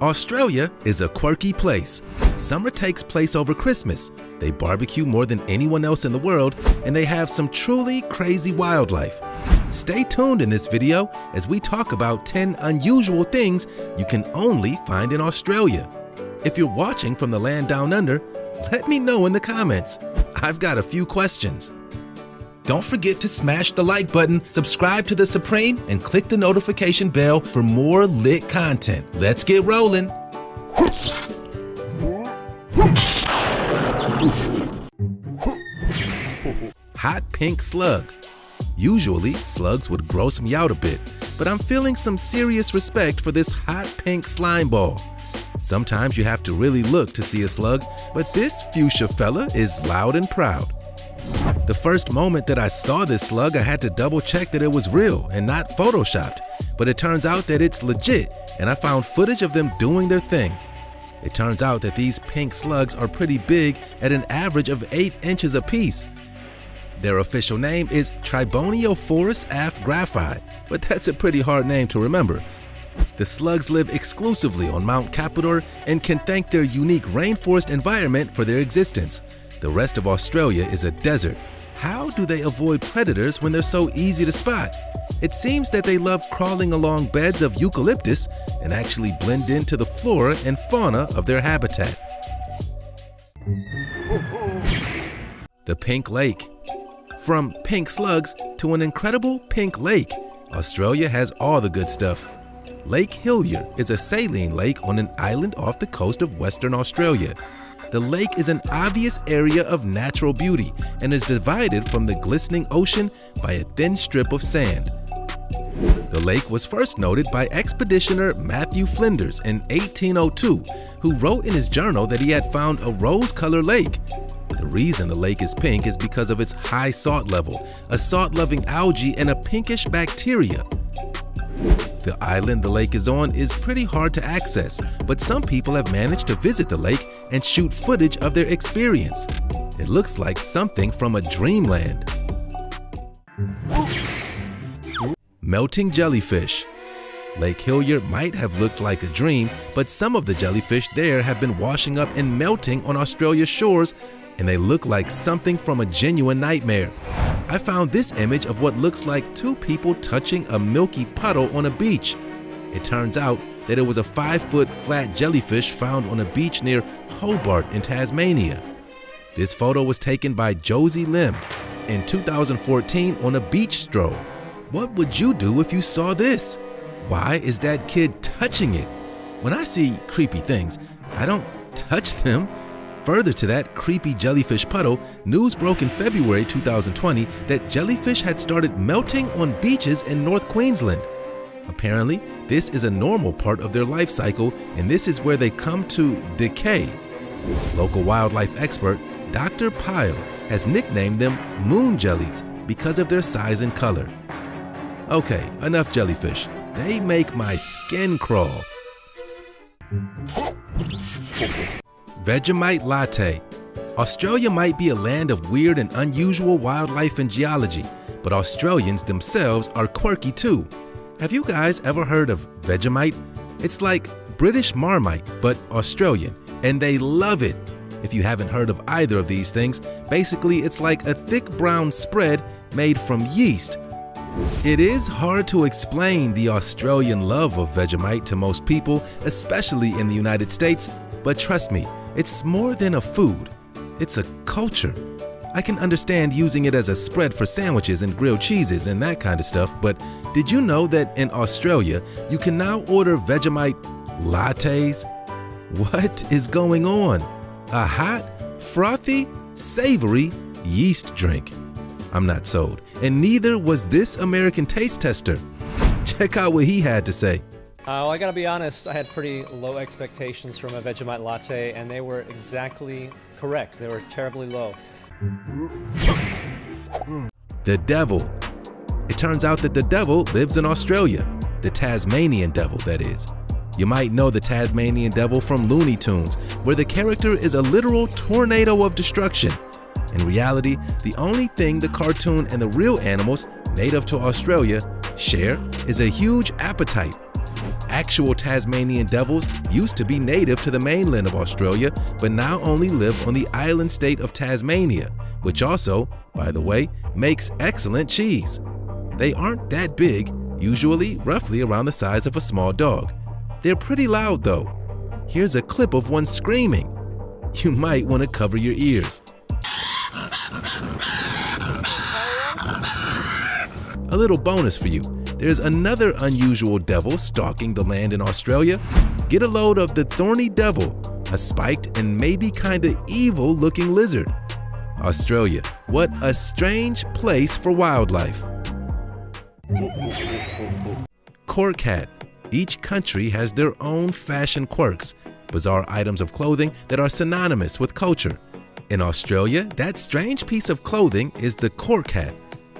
Australia is a quirky place. Summer takes place over Christmas. They barbecue more than anyone else in the world, and they have some truly crazy wildlife. Stay tuned in this video as we talk about 10 unusual things you can only find in Australia. If you're watching from the land down under, let me know in the comments. I've got a few questions. Don't forget to smash the like button, subscribe to The Supreme, and click the notification bell for more lit content. Let's get rolling. Hot pink slug. Usually, slugs would gross me out a bit, but I'm feeling some serious respect for this hot pink slime ball. Sometimes you have to really look to see a slug, but this fuchsia fella is loud and proud. The first moment that I saw this slug, I had to double check that it was real and not photoshopped, but it turns out that it's legit, and I found footage of them doing their thing. It turns out that these pink slugs are pretty big at an average of 8 inches apiece. Their official name is Triboniophorus aphgraphi, but that's a pretty hard name to remember. The slugs live exclusively on Mount Capodor and can thank their unique rainforest environment for their existence. The rest of Australia is a desert. How do they avoid predators when they're so easy to spot? It seems that they love crawling along beds of eucalyptus and actually blend into the flora and fauna of their habitat. The pink lake. From pink slugs to an incredible pink lake, Australia has all the good stuff. Lake Hillier is a saline lake on an island off the coast of Western Australia. The lake is an obvious area of natural beauty and is divided from the glistening ocean by a thin strip of sand. The lake was first noted by expeditioner Matthew Flinders in 1802, who wrote in his journal that he had found a rose-colored lake. The reason the lake is pink is because of its high salt level, a salt-loving algae, and a pinkish bacteria. The island the lake is on is pretty hard to access, but some people have managed to visit the lake and shoot footage of their experience. It looks like something from a dreamland. Melting jellyfish. Lake Hillier might have looked like a dream, but some of the jellyfish there have been washing up and melting on Australia's shores, and they look like something from a genuine nightmare. I found this image of what looks like 2 people touching a milky puddle on a beach. It turns out that it was a 5-foot flat jellyfish found on a beach near Hobart in Tasmania. This photo was taken by Josie Lim in 2014 on a beach stroll. What would you do if you saw this? Why is that kid touching it? When I see creepy things, I don't touch them. Further to that creepy jellyfish puddle, news broke in February 2020 that jellyfish had started melting on beaches in North Queensland. Apparently, this is a normal part of their life cycle, and this is where they come to decay. Local wildlife expert Dr. Pyle has nicknamed them moon jellies because of their size and color. Okay, enough jellyfish. They make my skin crawl. Vegemite latte. Australia might be a land of weird and unusual wildlife and geology, but Australians themselves are quirky too. Have you guys ever heard of Vegemite? It's like British Marmite, but Australian, and they love it. If you haven't heard of either of these things, basically it's like a thick brown spread made from yeast. It is hard to explain the Australian love of Vegemite to most people, especially in the United States, but trust me, it's more than a food. It's a culture. I can understand using it as a spread for sandwiches and grilled cheeses and that kind of stuff, but did you know that in Australia, you can now order Vegemite lattes? What is going on? A hot, frothy, savory yeast drink. I'm not sold, and neither was this American taste tester. Check out what he had to say. Well, I gotta be honest, I had pretty low expectations from a Vegemite latte, and they were exactly correct. They were terribly low. The devil. It turns out that the devil lives in Australia. The Tasmanian devil, that is. You might know the Tasmanian devil from Looney Tunes, where the character is a literal tornado of destruction. In reality, the only thing the cartoon and the real animals native to Australia share is a huge appetite. Actual Tasmanian devils used to be native to the mainland of Australia, but now only live on the island state of Tasmania, which also, by the way, makes excellent cheese. They aren't that big, usually roughly around the size of a small dog. They're pretty loud though. Here's a clip of one screaming. You might want to cover your ears. A little bonus for you. There's another unusual devil stalking the land in Australia. Get a load of the thorny devil, a spiked and maybe kinda evil looking lizard. Australia, what a strange place for wildlife. Cork hat. Each country has their own fashion quirks, bizarre items of clothing that are synonymous with culture. In Australia, that strange piece of clothing is the cork hat.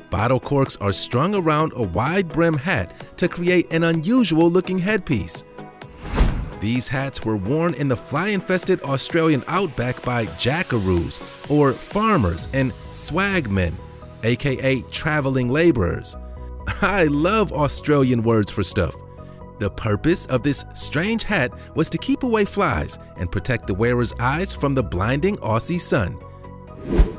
Bottle corks are strung around a wide brim hat to create an unusual looking headpiece. These hats were worn in the fly-infested Australian outback by jackaroos, or farmers and swagmen, aka traveling laborers. I love Australian words for stuff. The purpose of this strange hat was to keep away flies and protect the wearer's eyes from the blinding Aussie sun.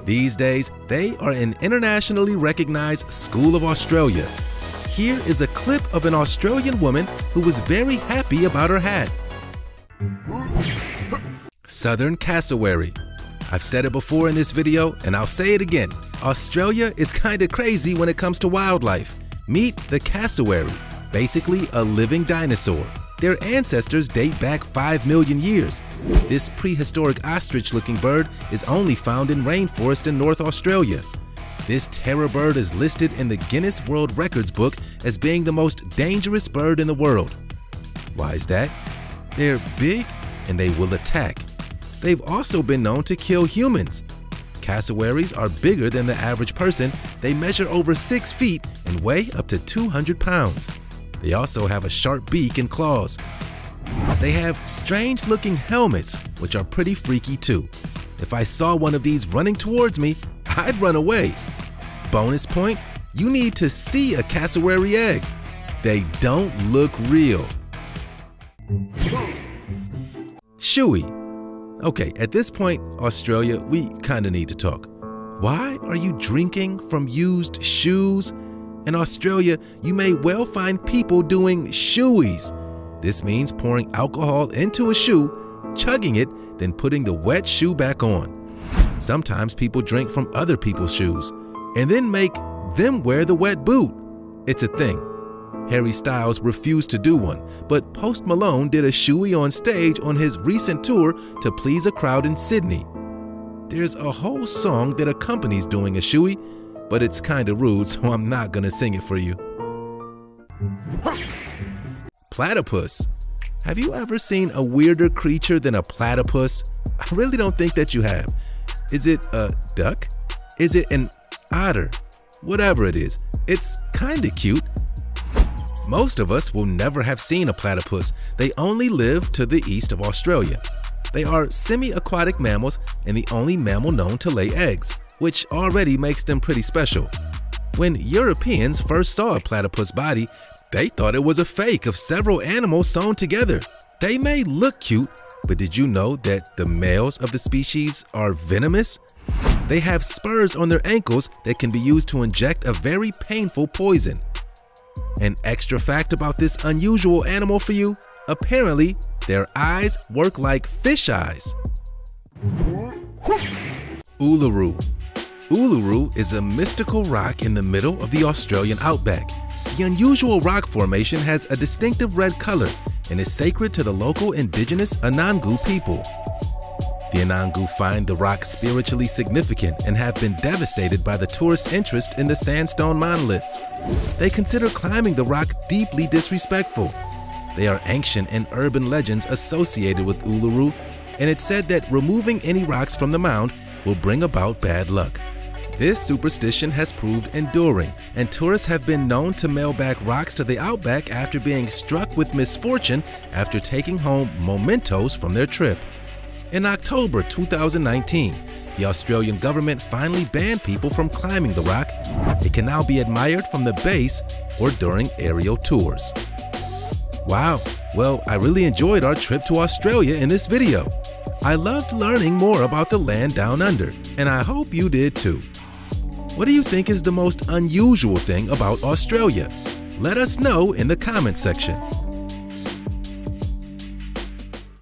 These days, they are an internationally recognized school of Australia. Here is a clip of an Australian woman who was very happy about her hat. Southern cassowary. I've said it before in this video and I'll say it again. Australia is kinda crazy when it comes to wildlife. Meet the cassowary, basically a living dinosaur. Their ancestors date back 5 million years. This prehistoric ostrich-looking bird is only found in rainforest in North Australia. This terror bird is listed in the Guinness World Records book as being the most dangerous bird in the world. Why is that? They're big and they will attack. They've also been known to kill humans. Cassowaries are bigger than the average person. They measure over 6 feet and weigh up to 200 pounds. They also have a sharp beak and claws. They have strange-looking helmets, which are pretty freaky too. If I saw one of these running towards me, I'd run away. Bonus point, you need to see a cassowary egg. They don't look real. Shoey. Okay, at this point, Australia, we kinda need to talk. Why are you drinking from used shoes? In Australia, you may well find people doing shoeies. This means pouring alcohol into a shoe, chugging it, then putting the wet shoe back on. Sometimes people drink from other people's shoes and then make them wear the wet boot. It's a thing. Harry Styles refused to do one, but Post Malone did a shoey on stage on his recent tour to please a crowd in Sydney. There's a whole song that accompanies doing a shoey, but it's kinda rude, so I'm not gonna sing it for you. Platypus. Have you ever seen a weirder creature than a platypus? I really don't think that you have. Is it a duck? Is it an otter? Whatever it is, it's kinda cute. Most of us will never have seen a platypus. They only live to the east of Australia. They are semi-aquatic mammals and the only mammal known to lay eggs, which already makes them pretty special. When Europeans first saw a platypus body, they thought it was a fake of several animals sewn together. They may look cute, but did you know that the males of the species are venomous? They have spurs on their ankles that can be used to inject a very painful poison. An extra fact about this unusual animal for you, apparently their eyes work like fish eyes. Uluru. Uluru is a mystical rock in the middle of the Australian outback. The unusual rock formation has a distinctive red color and is sacred to the local indigenous Anangu people. The Anangu find the rock spiritually significant and have been devastated by the tourist interest in the sandstone monoliths. They consider climbing the rock deeply disrespectful. They are ancient and urban legends associated with Uluru, and it's said that removing any rocks from the mound will bring about bad luck. This superstition has proved enduring, and tourists have been known to mail back rocks to the outback after being struck with misfortune after taking home mementos from their trip. In October 2019, the Australian government finally banned people from climbing the rock. It can now be admired from the base or during aerial tours. Wow, well, I really enjoyed our trip to Australia in this video. I loved learning more about the land down under, and I hope you did too. What do you think is the most unusual thing about Australia? Let us know in the comment section.